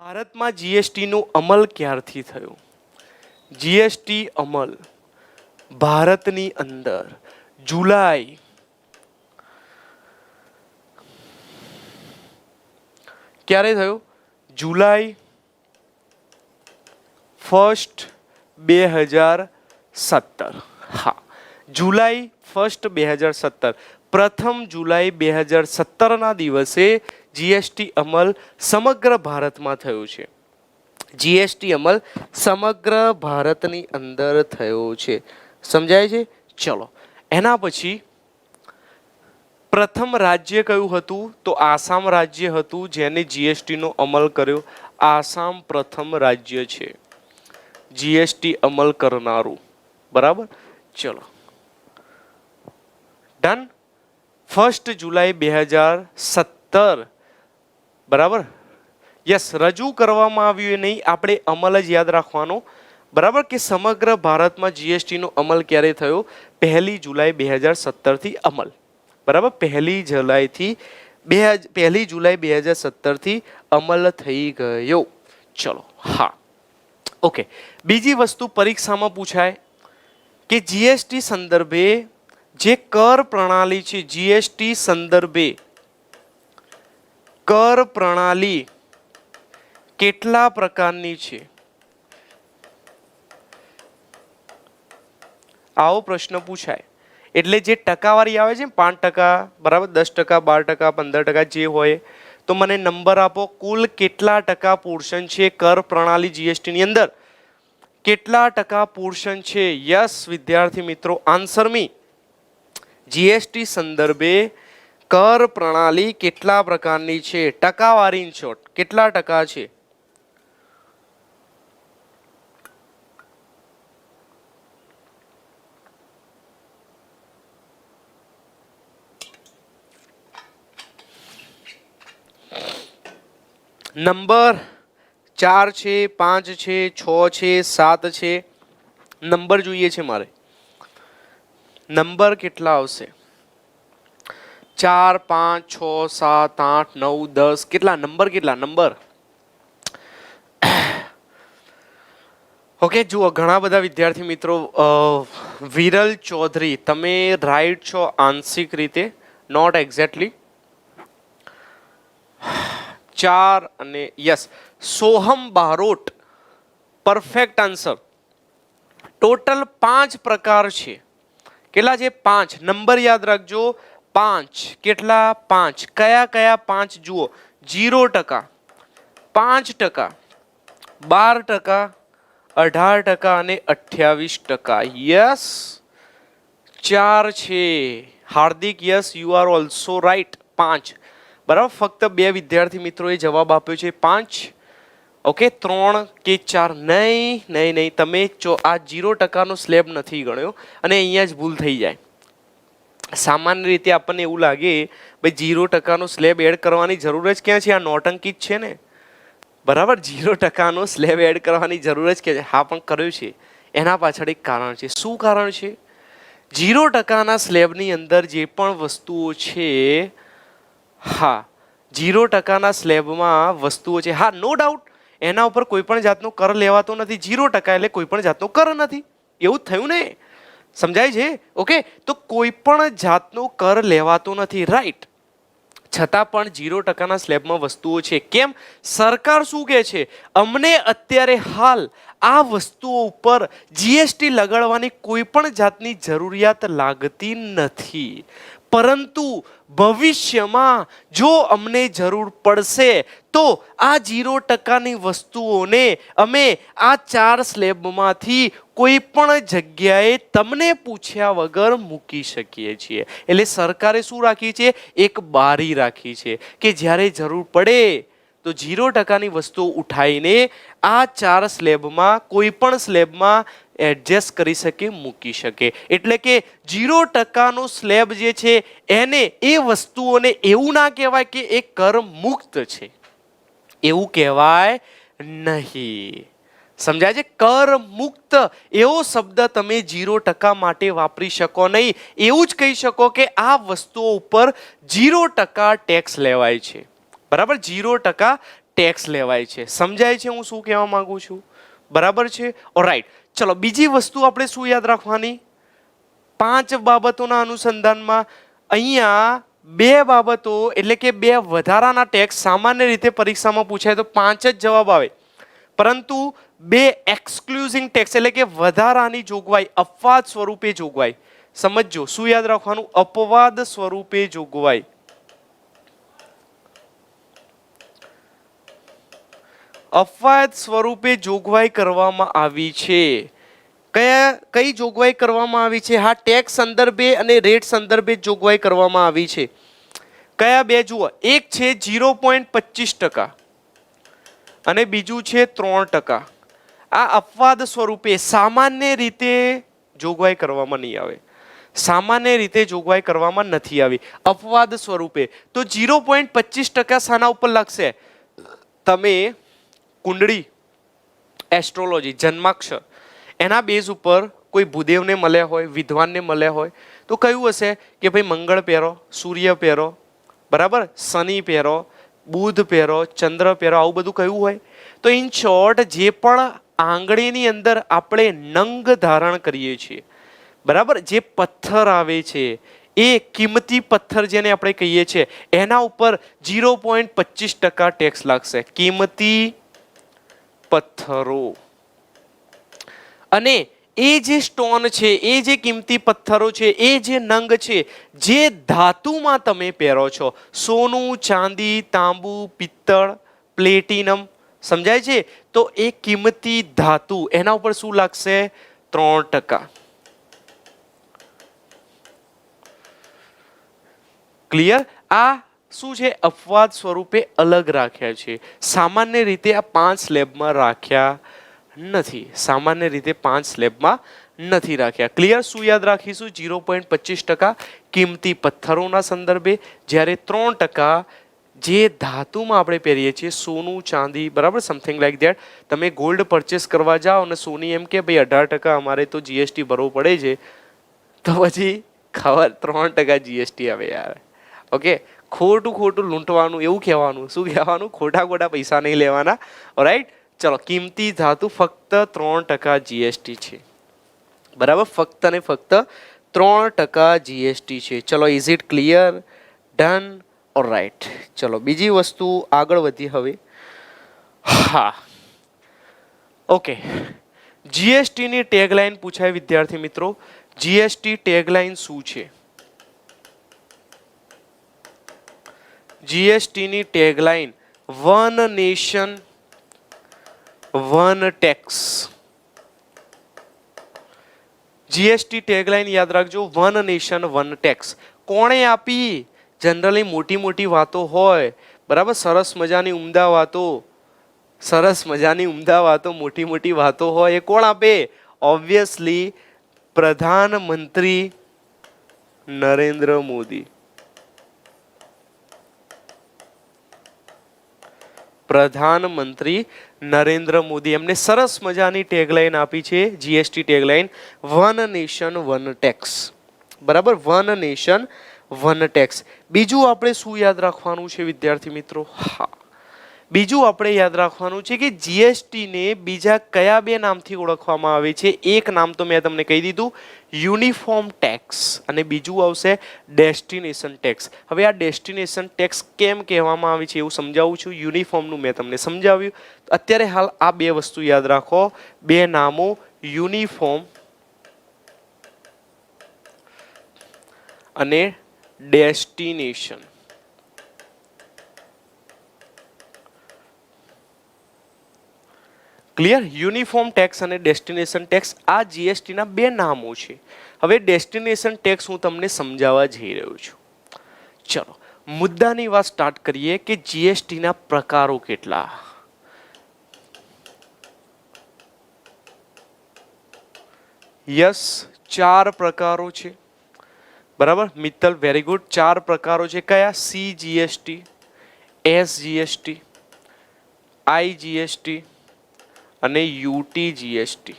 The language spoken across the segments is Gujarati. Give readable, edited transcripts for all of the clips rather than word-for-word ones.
ભારતમાં જીએસટીનો અમલ ક્યારથી થયો? જીએસટી અમલ ભારતની અંદર જુલાઈ ક્યારે થયો? જુલાઈ 1 2017. હા, જુલાઈ 1 2017. પ્રથમ જુલાઈ 2017 દિવસે જીએસટી અમલ સમગ્ર ભારતમાં થયો છે. જીએસટી અમલ સમગ્ર ભારતની અંદર થયો છે. સમજાય છે? ચલો, એના પછી પ્રથમ રાજ્ય કયું હતું? તો આસામ રાજ્ય હતું જેને જીએસટીનો અમલ કર્યો. આસામ પ્રથમ રાજ્ય છે જીએસટી અમલ કરનારું. બરાબર, ચલો ડન. 1 જુલાઈ 2017. બરાબર, યસ, રજૂ કરવામાં આવ્યું નહીં, આપણે અમલ જ યાદ રાખવાનો. બરાબર, કે સમગ્ર ભારતમાં જીએસટીનો અમલ ક્યારે થયો? 1 જુલાઈ 2017 થી અમલ. બરાબર, 1 જુલાઈ 2017 થી અમલ થઈ ગયો. ચલો, હા, ઓકે. બીજી વસ્તુ પરીક્ષામાં પૂછાય કે જીએસટી સંદર્ભે જે કર પ્રણાલી છે, જીએસટી સંદર્ભે કર પ્રણાલી કેટલા પ્રકારની છે? આવો પ્રશ્ન પૂછાય. એટલે જે ટકાવારી આવે છે, 5%, બરાબર, 10%, 12%, 15% જે હોય, તો મને નંબર આપો. કુલ કેટલા ટકા પોર્શન છે કર પ્રણાલી જીએસટી ની અંદર? કેટલા ટકા પોર્શન છે? યસ વિદ્યાર્થી મિત્રો, આન્સર મી. જીએસટી સંદર્ભે કર પ્રણાલી કેટલા પ્રકારની છે? ટકાવારી ઇન શોર્ટ કેટલા ટકા છે? નંબર 4 છે, 5 છે, 6 છે, 7 છે? નંબર જોઈએ છે મારે. નંબર કેટલા આવશે? 4, 5, 6, 7, 8, 9, 10. કેટલા નંબર? કેટલા નંબર? ઓકે, જુઓ, ઘણા બધા વિદ્યાર્થી મિત્રો. વિરલ ચૌધરી, તમે રાઈટ છો આંશિક રીતે, નોટ એક્ઝેક્ટલી. 4 અને yes. Soham Barot, perfect answer. Total 5 પ્રકાર છે. કેટલા છે? 5. નંબર યાદ રાખજો, 5. કેટલા? 5. કયા કયા 5? જુઓ, 0%, 5%, 12%, 18% અને 28%. યસ, 4 છે. Hardik, yes, you are also right. 5. બરાબર, ફક્ત 2 વિદ્યાર્થી મિત્રોએ જવાબ આપ્યો છે 5. ઓકે, 3 કે 4? નહીં નહીં નહીં, તમે આ 0%નો સ્લેબ નથી ગણ્યો અને અહીંયા જ ભૂલ થઈ જાય. સામાન્ય રીતે આપણને એવું લાગે ભાઈ 0%નો સ્લેબ એડ કરવાની જરૂર જ ક્યાં છે? આ નોટંકી જ છે ને. બરાબર, 0%નો સ્લેબ એડ કરવાની જરૂર જ ક્યાં છે? હા, પણ કર્યું છે. એના પાછળ એક કારણ છે. શું કારણ છે? 0%ના સ્લેબની અંદર જે પણ વસ્તુઓ છે, હા, 0%ના સ્લેબમાં વસ્તુઓ છે, હા, નો ડાઉટ, એના ઉપર કોઈ પણ જાતનો કર લેવાતો નથી. 0% એટલે કોઈ પણ જાતનો કર નથી. એવું જ થયું ને? સમજાય છે? ઓકે, તો કોઈ પણ જાતનો કર લેવાતો નથી, રાઈટ. છતાં પણ 0%ના સ્લેબમાં વસ્તુઓ છે. કેમ? સરકાર શું કહે છે? અમને અત્યારે હાલ આ વસ્તુઓ ઉપર જીએસટી લગાડવાની કોઈ પણ જાતની જરૂરિયાત લાગતી નથી, પરંતુ ભવિષ્યમાં જો અમને જરૂર પડશે તો આ 0%ની વસ્તુઓને અમે આ 4 સ્લેબમાંથી કોઈ પણ જગ્યાએ તમને પૂછ્યા વગર મૂકી શકીએ છીએ. એટલે સરકારે શું રાખી છે? એક બારી રાખી છે કે જ્યારે જરૂર પડે તો 0%ની વસ્તુઓ ઉઠાઈને આ 4 સ્લેબમાં કોઈ પણ સ્લેબમાં એડજસ્ટ કરી શકે, મૂકી શકે. એટલે કે 0%નો સ્લેબ જે છે એને, એ વસ્તુઓને એવું ના કહેવાય કે એ કર મુક્ત છે, એવું કહેવાય નહીં. સમજાય છે? કર મુક્ત એવો શબ્દ તમે 0% માટે વાપરી શકો નહીં. એવું જ કહી શકો કે આ વસ્તુઓ ઉપર 0% ટેક્સ લેવાય છે. બરાબર, 0% ટેક્સ લેવાય છે. સમજાય છે હું શું કહેવા માંગુ છું? બરાબર છે. ઓલરાઈટ, ચલો બીજી વસ્તુ આપણે શું યાદ રાખવાની? 5 બાબતોના અનુસંધાનમાં અહીંયા 2 બાબતો એટલે કે 2 વધારાના ટેક્સ સામાન્ય રીતે પરીક્ષામાં પૂછાય તો 5 જ જવાબ આવે, પરંતુ 2 એક્સક્લુઝિવ ટેક્સ એટલે કે વધારાની જોગવાઈ, અપવાદ સ્વરૂપે જોગવાઈ. સમજો શું યાદ રાખવાનું? અપવાદ સ્વરૂપે જોગવાઈ. અપવાદ સ્વરૂપે જોગવાઈ કરવામાં આવી છે. કઈ જોગવાઈ કરવામાં આવી છે? હા, ટેક્સ સંદર્ભે અને રેટ સંદર્ભે જોગવાઈ કરવામાં આવી છે. કયા બે જુઓ? એક છે 0.25% અને બીજું છે 3%. આ અપવાદ સ્વરૂપે સામાન્ય રીતે જોગવાઈ કરવામાં નહીં આવે. સામાન્ય રીતે જોગવાઈ કરવામાં નથી આવી, અપવાદ સ્વરૂપે. તો 0.25% શાના ઉપર લાગશે? તમે કુંડળી, એસ્ટ્રોલોજી, જન્માક્ષર એના બેઝ ઉપર કોઈ ભૂદેવને મળ્યા હોય, વિદ્વાનને મળ્યા હોય તો કયું હશે કે ભાઈ મંગળ પહેરો, સૂર્ય પહેરો, બરાબર, શનિ પહેરો, બુધ પહેરો, ચંદ્ર પહેરો, આવું બધું કયું હોય? તો ઇન શોર્ટ જે પણ આંગળીની અંદર આપણે નંગ ધારણ કરીએ છીએ, બરાબર, જે પથ્થર આવે છે એ કિંમતી પથ્થર જેને આપણે કહીએ છીએ એના ઉપર 0.25% ટેક્સ લાગશે. કિંમતી પથ્થરો. અને એ જે સ્ટોન છે, એ જે કિંમતી પથ્થરો છે, એ જે નંગ છે, જે ધાતુમાં તમે પહેરો છો, સોનું, ચાંદી, તાંબુ, પિત્તળ, પ્લેટિનમ, સમજાય છે? તો એ કિંમતી ધાતુ એના ઉપર શું લાગશે? 3%. ક્લિયર? આ શું છે? અપવાદ સ્વરૂપે અલગ રાખ્યા છે. સામાન્ય રીતે આ 5 સ્લેબમાં રાખ્યા નથી. સામાન્ય રીતે 5 સ્લેબમાં નથી રાખ્યા. ક્લિયર? શું યાદ રાખીશું? 0.25% કિંમતી પથ્થરોના સંદર્ભે, જ્યારે 3% જે ધાતુમાં આપણે પહેરીએ છીએ, સોનું, ચાંદી, બરાબર, સમથિંગ લાઈક ધેટ. તમે ગોલ્ડ પરચેસ કરવા જાઓ અને સોની એમ કે ભાઈ 18% અમારે તો જીએસટી ભરવું પડે છે, તો પછી ખબર 3% જીએસટી આવે યાર. ઓકે, ખોટું લૂંટવાનું એવું કહેવાનું. શું કહેવાનું? ખોટા પૈસા નહીં લેવાના. ઓલરાઈટ, ચલો. કિંમતી ધાતુ ફક્ત 3% જીએસટી છે, બરાબર, ફક્ત ને ફક્ત 3% જીએસટી છે. ચલો, is it clear? Done? Alright, ચલો બીજી વસ્તુ આગળ વધી હવે. હા, ઓકે, જીએસટી ની ટેગલાઇન પૂછાય વિદ્યાર્થી મિત્રો. જીએસટી ટેગલાઇન શું છે? જીએસટી ની tagline one nation one tax. GST tagline યાદ રાખજો, વન નેશન વન ટેક્સ. કોણે આપી? જનરલી મોટી વાતો હોય, બરાબર, સરસ મજાની ઉમદા વાતો, મોટી વાતો હોય, એ કોણ આપે? ઓબ્વિયસલી પ્રધાનમંત્રી નરેન્દ્ર મોદી. પ્રધાનમંત્રી નરેન્દ્ર મોદી એમને સરસ મજાની ટેગલાઇન આપી છે. GST tagline one nation one tax, બરાબર, વન નેશન વન ટેક્સ. બીજું આપણે શું યાદ રાખવાનું છે વિદ્યાર્થી મિત્રો? હા, બીજું આપણે યાદ રાખવાનું છે કે જીએસટી ને બીજા કયા 2 નામથી ઓળખવામાં આવે છે? એક નામ તો મેં તમને કહી દીધું, યુનિફોર્મ ટેક્સ, અને બીજું આવશે ડેસ્ટિનેશન ટેક્સ. હવે આ ડેસ્ટિનેશન ટેક્સ કેમ કહેવામાં આવે છે એવું સમજાવું છું. યુનિફોર્મનું મેં તમને સમજાવ્યું. અત્યારે હાલ આ 2 વસ્તુ યાદ રાખો, 2 નામો, યુનિફોર્મ અને ડેસ્ટિનેશન. ક્લિયર? યુનિફોર્મ ટેક્સ અને ડેસ્ટિનેશન ટેક્સ આ જીએસટી ના 2 નામો છે. હવે ડેસ્ટિનેશન ટેક્સ હું તમને સમજાવવા જઈ રહ્યો છું. ચલો મુદ્દાની વાત સ્ટાર્ટ કરીએ કે જીએસટી ના પ્રકારો કેટલા? યસ, 4 પ્રકારો છે, બરાબર. Mittal, very good. 4 પ્રકારો છે. કયા? C GST, S GST, I GST અને યુટી જીએસટી,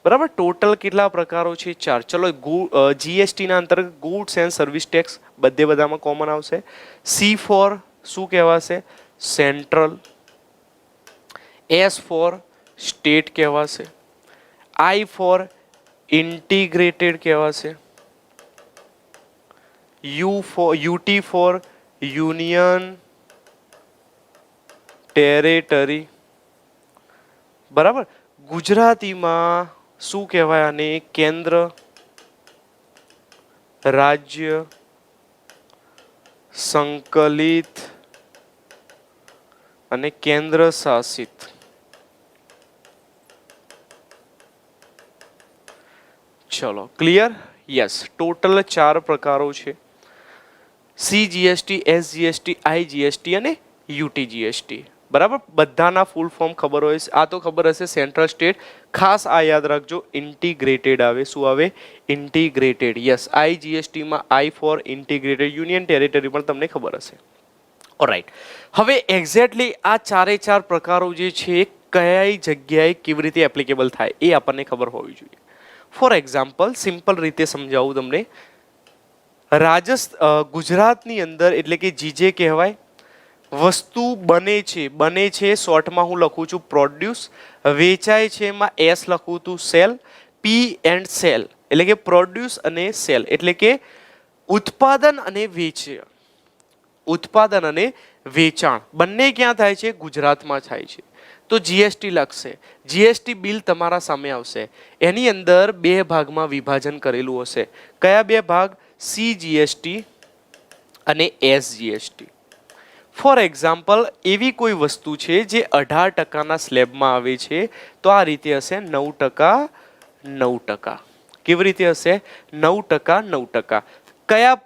બરાબર. ટોટલ કેટલા પ્રકારો છે? 4. ચલો, જીએસટી ના અંતર્ગત ગુડ્સ એન્ડ સર્વિસ ટેક્સ બધામાં કોમન આવશે. સી ફોર શું કહેવાશે? સેન્ટ્રલ, એસ ફોર સ્ટેટ કહેવાશે, આઈ ફોર ઇન્ટિગ્રેટેડ કહેવાશે, યુટી ફોર યુનિયન ટેરેટરી, બરાબર. ગુજરાતીમાં શું કહેવાય આને? કેન્દ્ર, રાજ્ય, સંકલિત અને કેન્દ્ર શાસિત. ચલો ક્લિયર? યસ. ટોટલ 4 પ્રકારો છે: સીજીએસટી, એસજીએસટી, આઈજીએસટી અને યુટીજીએસટી. બરાબર. બધાના ફૂલ ફોર્મ ખબર હોય. આ તો ખબર હશે સેન્ટ્રલ સ્ટેટ. ખાસ આ યાદ રાખજો, ઇન્ટિગ્રેટેડ આવે. શું આવે? ઇન્ટિગ્રેટેડ. યસ. આઈજીએસટીમાં આઈ ફોર ઇન્ટિગ્રેટેડ, યુનિયન ટેરેટરી પણ તમને ખબર હશે. ઓલરાઈટ. હવે એક્ઝેક્ટલી આ 4 પ્રકારો જે છે કઈ જગ્યાએ કેવી રીતે એપ્લિકેબલ થાય એ આપણને ખબર હોવી જોઈએ. ફોર એક્ઝામ્પલ, સિમ્પલ રીતે સમજાવું તમને. ગુજરાતની અંદર એટલે કે જીજે કહેવાય. વસ્તુ બને છે શોર્ટમાં હું લખું છું પ્રોડ્યુસ. વેચાય છે એમાં એસ લખું છું સેલ. પી એન્ડ સેલ એટલે કે પ્રોડ્યુસ અને સેલ એટલે કે ઉત્પાદન અને વેચાણ. ઉત્પાદન અને વેચાણ બંને ક્યાં થાય છે? ગુજરાતમાં થાય છે. તો જીએસટી લખશે. જીએસટી બિલ તમારા સામે આવશે. એની અંદર 2 ભાગમાં વિભાજન કરેલું હશે. કયા 2 ભાગ? સીજીએસટી અને એસજીએસટી. ફોર એક્ઝામ્પલ, એવી કોઈ વસ્તુ છે જે 18% સ્લેબમાં આવે છે તો આ રીતે હશે 9%, 9%. કેવી રીતે હશે? 9%, 9%. કયા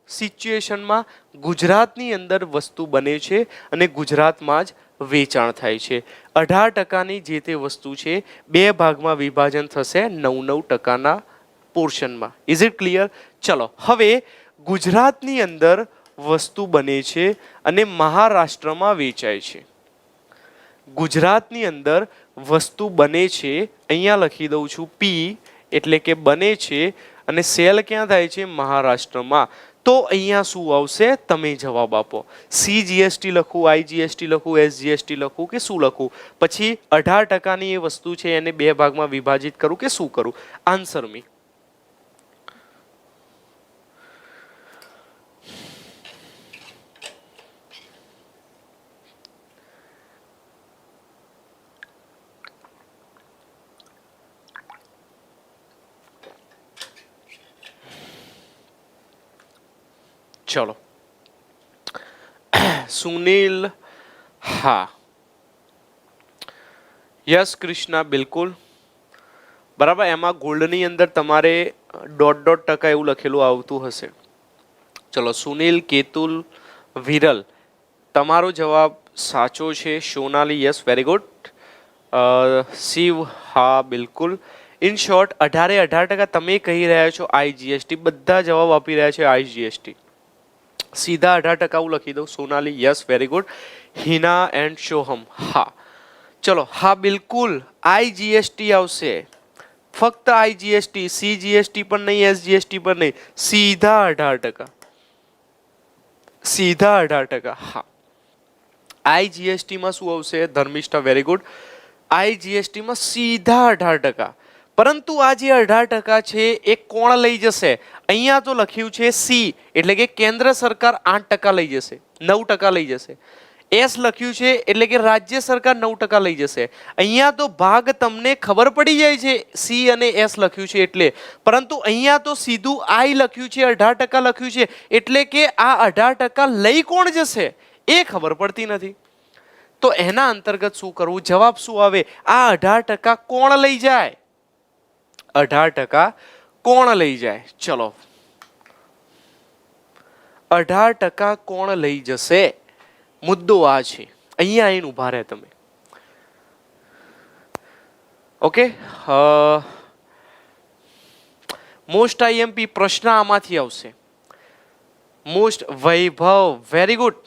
સિચ્યુએશનમાં? ગુજરાતની અંદર વસ્તુ બને છે અને ગુજરાતમાં જ વેચાણ થાય છે. 18%ની જે તે વસ્તુ છે 2 ભાગમાં વિભાજન થશે 9-9%ના પોર્શનમાં. Is it clear? ચલો હવે ગુજરાતની અંદર વસ્તુ બને છે અને મહારાષ્ટ્રમાં વેચાય છે. ગુજરાતની અંદર વસ્તુ બને છે, અહીંયા લખી દઉં છું પી એટલે કે બને છે, અને સેલ ક્યાં થાય છે? મહારાષ્ટ્રમાં. તો અહીંયા શું આવશે? તમે જવાબ આપો. સીજીએસટી લખું, આઈજીએસટી લખું, એસજીએસટી લખું કે શું લખું? પછી 18%ની એ વસ્તુ છે એને 2 ભાગમાં વિભાજિત કરું કે શું કરું? આન્સર મી. ચલો સુનિલ, હા. યસ કૃષ્ણા, બિલકુલ બરાબર. એમાં ગોલ્ડની અંદર તમારે ... એવું લખેલું આવતું હશે. ચલો સુનિલ, કેતુલ, વિરલ, તમારો જવાબ સાચો છે. Sonali, yes, very good. Shiv, હા બિલકુલ. ઇન શોર્ટ 18% તમે કહી રહ્યા છો આઈજીએસટી. બધા જવાબ આપી રહ્યા છે આઈજીએસટી. સીધા 18% હું લખી દઉં. Sonali, yes, very good. Hina and Soham, હા. ચલો હા બિલકુલ આઈજીએસટી આવશે. ફક્ત આઈજીએસટી, સીજીએસટી પણ નહીં, એસજીએસટી પણ નહીં, સીધા 18%. સીધા 18%, હા. આઈજીએસટીમાં શું આવશે? Dharmishtha, very good. આઈજીએસટીમાં સીધા 18%. પરંતુ આ જે 18% છે એ કોણ લઈ જશે? અહીંયા તો લખ્યું છે સી એટલે કે કેન્દ્ર સરકાર 8% લઈ જશે, 9% લઈ જશે. એસ લખ્યું છે એટલે કે રાજ્ય સરકાર 9% લઈ જશે. અહીંયા તો ભાગ તમને ખબર પડી જાય છે સી અને એસ લખ્યું છે એટલે. પરંતુ અહીંયા તો સીધું આઈ લખ્યું છે, 18% લખ્યું છે એટલે કે આ 18% લઈ કોણ જશે એ ખબર પડતી નથી. તો એના અંતર્ગત શું કરવું? જવાબ શું આવે? આ 18% કોણ લઈ જાય? 18% કોણ લઈ જાય? ચલો 18% કોણ લઈ જશે? મુદ્દો આ છે. અહીંયા આવીને ઉભા રહે તમે. ઓકે, મોસ્ટ આઈએમપી પ્રશ્ન આમાંથી આવશે. મોસ્ટ વૈભવ, વેરી ગુડ.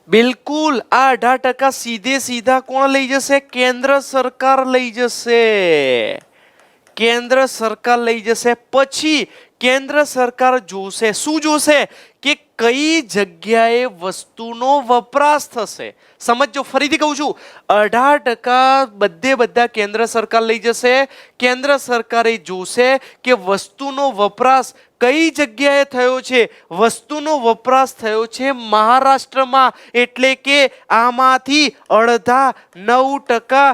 બિલકુલ આ 18% સીધે સીધા કોણ લઈ જશે? કેન્દ્ર સરકાર લઈ જશે. કેન્દ્ર સરકાર લઈ જશે. પછી કેન્દ્ર સરકાર જોશે, શું જોશે કે કઈ જગ્યાએ વસ્તુનો વપરાશ થશે. સમજો, ફરીથી કહું છું, 18% બધા કેન્દ્ર સરકાર લઈ જશે. કેન્દ્ર સરકારે જોશે કે વસ્તુનો વપરાશ કઈ જગ્યાએ થયો છે. વસ્તુનો વપરાશ થયો છે મહારાષ્ટ્રમાં, એટલે કે આમાંથી 9%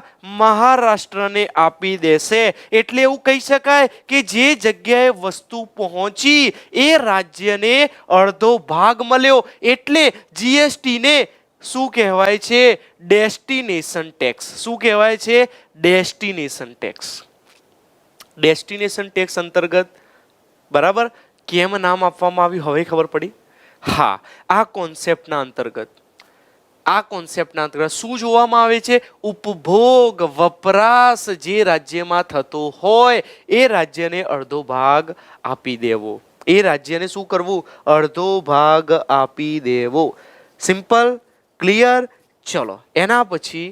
મહારાષ્ટ્રને આપી દેશે. એટલે એવું કહી શકાય કે જે જગ્યાએ વસ્તુ પહોંચી એ રાજ્યને અડધો ભાગ મળ્યો. એટલે જીએસટી ને શું કહેવાય છે? Destination tax. શું કહેવાય છે? Destination tax. ડેસ્ટિનેશન ટેક્સ અંતર્ગત, બરાબર, કેમ નામ આપવામાં આવ્યું હવે ખબર પડી? હા, આ કોન્સેપ્ટના અંતર્ગત શું જોવામાં આવે છે? ઉપભોગ, વપરાશ જે રાજ્યમાં થતો હોય એ રાજ્યને અડધો ભાગ આપી દેવો. એ રાજ્યને શું કરવું? અડધો ભાગ આપી દેવો. Simple, clear? ચલો એના પછી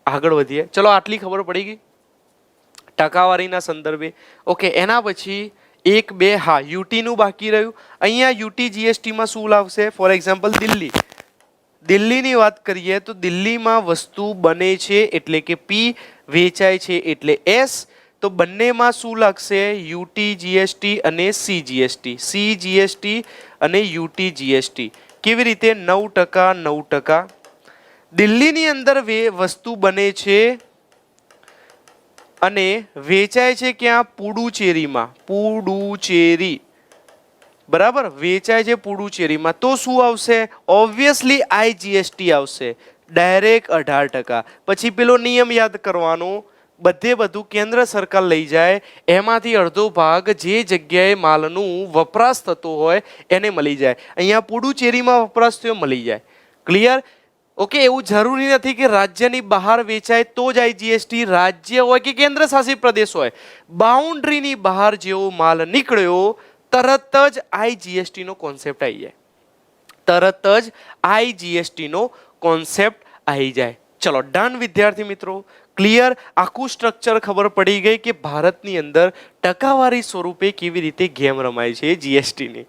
આગળ વધીએ. ચલો આટલી ખબર પડી ગઈ ટકાવારીના સંદર્ભે. ઓકે, એના પછી 1, 2, હા, યુટી નું બાકી રહ્યું. અહીંયા યુટી જીએસટીમાં શું લાવશે? ફોર એક્ઝામ્પલ દિલ્હીની વાત કરીએ તો દિલ્હીમાં વસ્તુ બને છે એટલે કે પી, વેચાય છે એટલે એસ. તો બંનેમાં શું લાગશે? યુટી જીએસટી અને સી જીએસટી. સી જીએસટી અને યુટી જીએસટી. કેવી રીતે? 9%, 9%. દિલ્હીની અંદર વસ્તુ બને છે અને વેચાય છે ક્યાં? પુડુચેરીમાં. પુડુચેરી, બરાબર, વેચાય છે પુડુચેરીમાં. તો શું આવશે? ઓબ્વિયસલી આઈજીએસટી આવશે, ડાયરેક્ટ 18%. પછી પેલો નિયમ યાદ કરવાનો, બધું કેન્દ્ર સરકાર લઈ જાય, એમાંથી અડધો ભાગ જે જગ્યાએ માલનું વપરાશ થતો હોય એને મળી જાય. અહીંયા પુડુચેરીમાં વપરાશ થયો, મળી જાય. ક્લિયર? ઓકે, એવું જરૂરી નથી કે રાજ્યની બહાર વેચાય તો જ આઈજીએસટી. રાજ્ય હોય કે કેન્દ્ર શાસિત પ્રદેશ હોય, બાઉન્ડ્રીની બહાર જેવો માલ નીકળ્યો તરત જ આઈજીએસટી નો કોન્સેપ્ટ આવી જાય. તરત જ આઈજીએસટી નો કોન્સેપ્ટ આવી જાય. ચલો ડન વિદ્યાર્થી મિત્રો, ક્લિયર? આખું સ્ટ્રક્ચર ખબર પડી ગઈ કે ભારતની અંદર ટકાવારી સ્વરૂપે કેવી રીતે ગેમ રમાય છે જીએસટી ની.